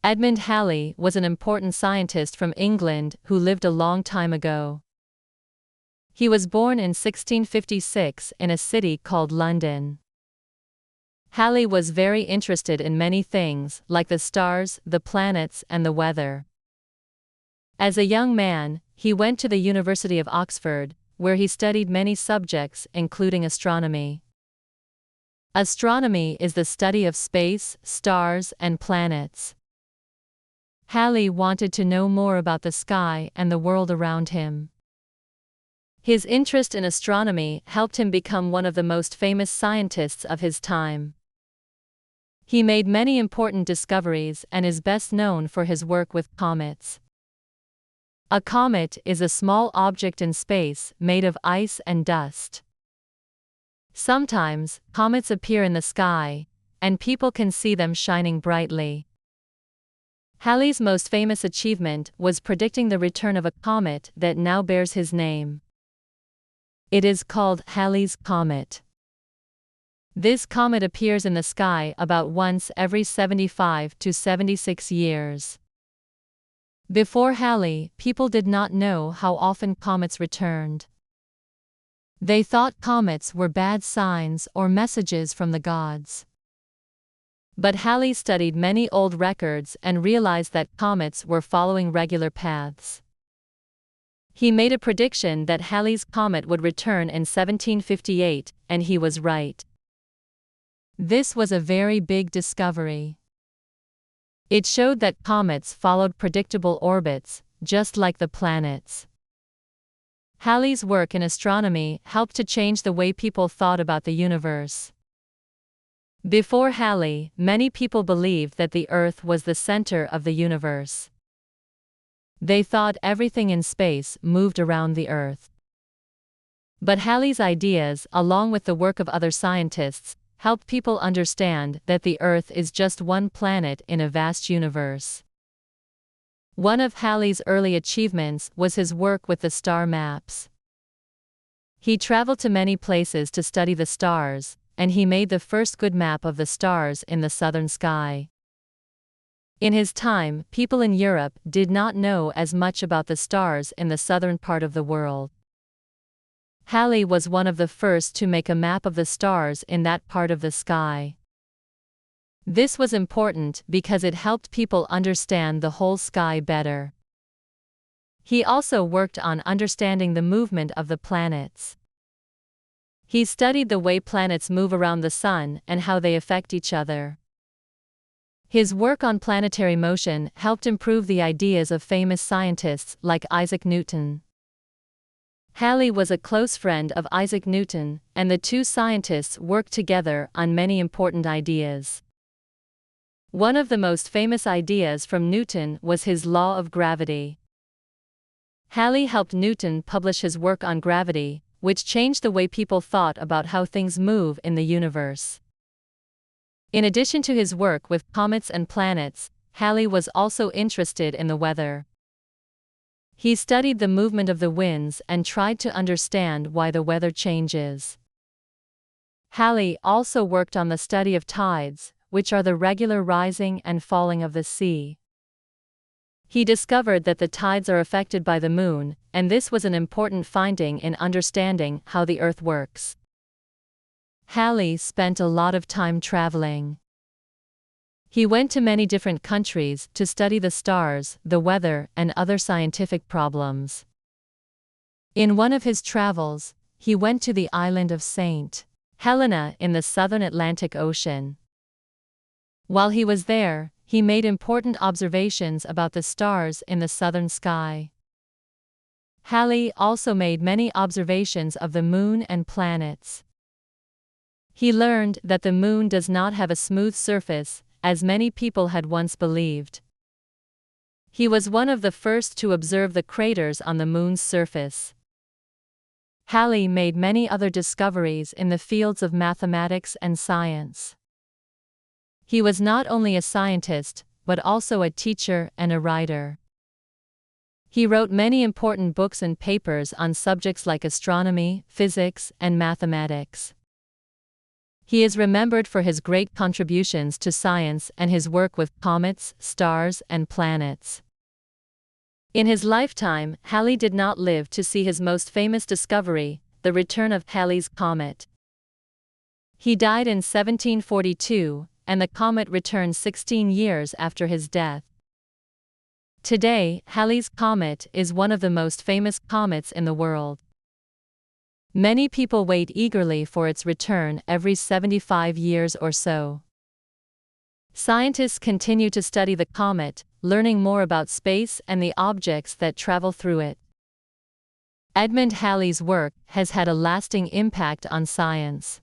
Edmond Halley was an important scientist from England who lived a long time ago. He was born in 1656 in a city called London. Halley was very interested in many things, like the stars, the planets, and the weather. As a young man, he went to the University of Oxford, where he studied many subjects, including astronomy. Astronomy is the study of space, stars, and planets. Halley wanted to know more about the sky and the world around him. His interest in astronomy helped him become one of the most famous scientists of his time. He made many important discoveries and is best known for his work with comets. A comet is a small object in space made of ice and dust. Sometimes, comets appear in the sky, and people can see them shining brightly. Halley's most famous achievement was predicting the return of a comet that now bears his name. It is called Halley's Comet. This comet appears in the sky about once every 75 to 76 years. Before Halley, people did not know how often comets returned. They thought comets were bad signs or messages from the gods. But Halley studied many old records and realized that comets were following regular paths. He made a prediction that Halley's comet would return in 1758, and he was right. This was a very big discovery. It showed that comets followed predictable orbits, just like the planets. Halley's work in astronomy helped to change the way people thought about the universe. Before Halley, many people believed that the Earth was the center of the universe. They thought everything in space moved around the Earth. But Halley's ideas, along with the work of other scientists, helped people understand that the Earth is just one planet in a vast universe. One of Halley's early achievements was his work with the star maps. He traveled to many places to study the stars, and he made the first good map of the stars in the southern sky. In his time, people in Europe did not know as much about the stars in the southern part of the world. Halley was one of the first to make a map of the stars in that part of the sky. This was important because it helped people understand the whole sky better. He also worked on understanding the movement of the planets. He studied the way planets move around the sun and how they affect each other. His work on planetary motion helped improve the ideas of famous scientists like Isaac Newton. Halley was a close friend of Isaac Newton, and the two scientists worked together on many important ideas. One of the most famous ideas from Newton was his law of gravity. Halley helped Newton publish his work on gravity, which changed the way people thought about how things move in the universe. In addition to his work with comets and planets, Halley was also interested in the weather. He studied the movement of the winds and tried to understand why the weather changes. Halley also worked on the study of tides, which are the regular rising and falling of the sea. He discovered that the tides are affected by the moon, and this was an important finding in understanding how the Earth works. Halley spent a lot of time traveling. He went to many different countries to study the stars, the weather, and other scientific problems. In one of his travels, he went to the island of St. Helena in the southern Atlantic Ocean. While he was there, he made important observations about the stars in the southern sky. Halley also made many observations of the moon and planets. He learned that the moon does not have a smooth surface, as many people had once believed. He was one of the first to observe the craters on the moon's surface. Halley made many other discoveries in the fields of mathematics and science. He was not only a scientist, but also a teacher and a writer. He wrote many important books and papers on subjects like astronomy, physics, and mathematics. He is remembered for his great contributions to science and his work with comets, stars, and planets. In his lifetime, Halley did not live to see his most famous discovery, the return of Halley's comet. He died in 1742, and the comet returned 16 years after his death. Today, Halley's comet is one of the most famous comets in the world. Many people wait eagerly for its return every 75 years or so. Scientists continue to study the comet, learning more about space and the objects that travel through it. Edmond Halley's work has had a lasting impact on science.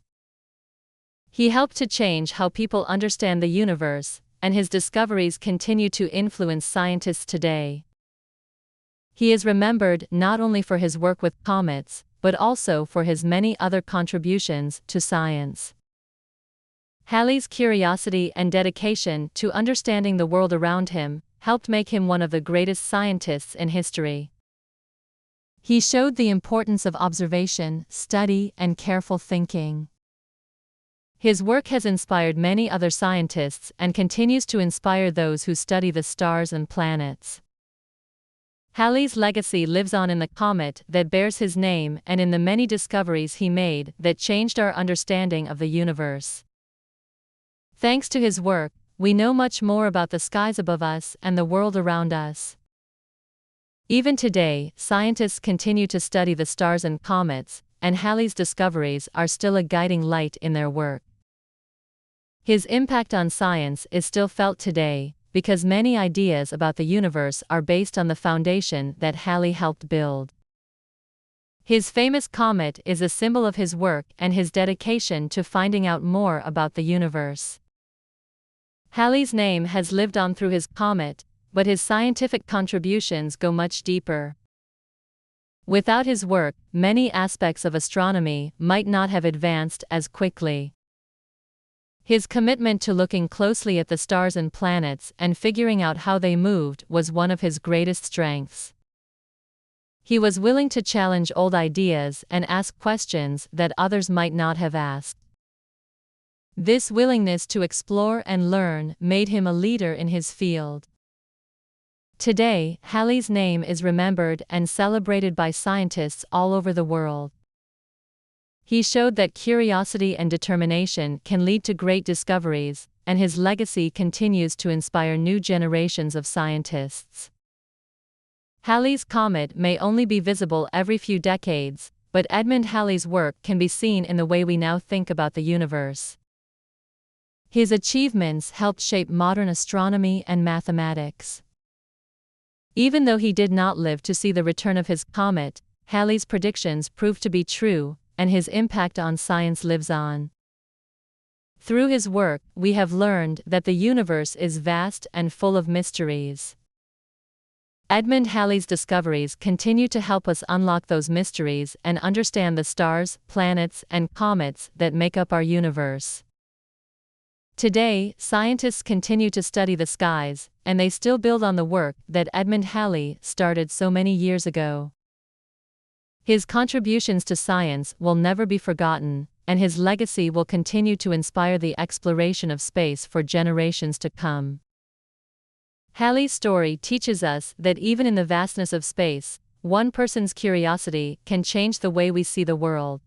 He helped to change how people understand the universe, and his discoveries continue to influence scientists today. He is remembered not only for his work with comets, but also for his many other contributions to science. Halley's curiosity and dedication to understanding the world around him helped make him one of the greatest scientists in history. He showed the importance of observation, study, and careful thinking. His work has inspired many other scientists and continues to inspire those who study the stars and planets. Halley's legacy lives on in the comet that bears his name and in the many discoveries he made that changed our understanding of the universe. Thanks to his work, we know much more about the skies above us and the world around us. Even today, scientists continue to study the stars and comets, and Halley's discoveries are still a guiding light in their work. His impact on science is still felt today, because many ideas about the universe are based on the foundation that Halley helped build. His famous comet is a symbol of his work and his dedication to finding out more about the universe. Halley's name has lived on through his comet, but his scientific contributions go much deeper. Without his work, many aspects of astronomy might not have advanced as quickly. His commitment to looking closely at the stars and planets and figuring out how they moved was one of his greatest strengths. He was willing to challenge old ideas and ask questions that others might not have asked. This willingness to explore and learn made him a leader in his field. Today, Halley's name is remembered and celebrated by scientists all over the world. He showed that curiosity and determination can lead to great discoveries, and his legacy continues to inspire new generations of scientists. Halley's comet may only be visible every few decades, but Edmond Halley's work can be seen in the way we now think about the universe. His achievements helped shape modern astronomy and mathematics. Even though he did not live to see the return of his comet, Halley's predictions proved to be true, and his impact on science lives on. Through his work, we have learned that the universe is vast and full of mysteries. Edmond Halley's discoveries continue to help us unlock those mysteries and understand the stars, planets, and comets that make up our universe. Today, scientists continue to study the skies, and they still build on the work that Edmond Halley started so many years ago. His contributions to science will never be forgotten, and his legacy will continue to inspire the exploration of space for generations to come. Halley's story teaches us that even in the vastness of space, one person's curiosity can change the way we see the world.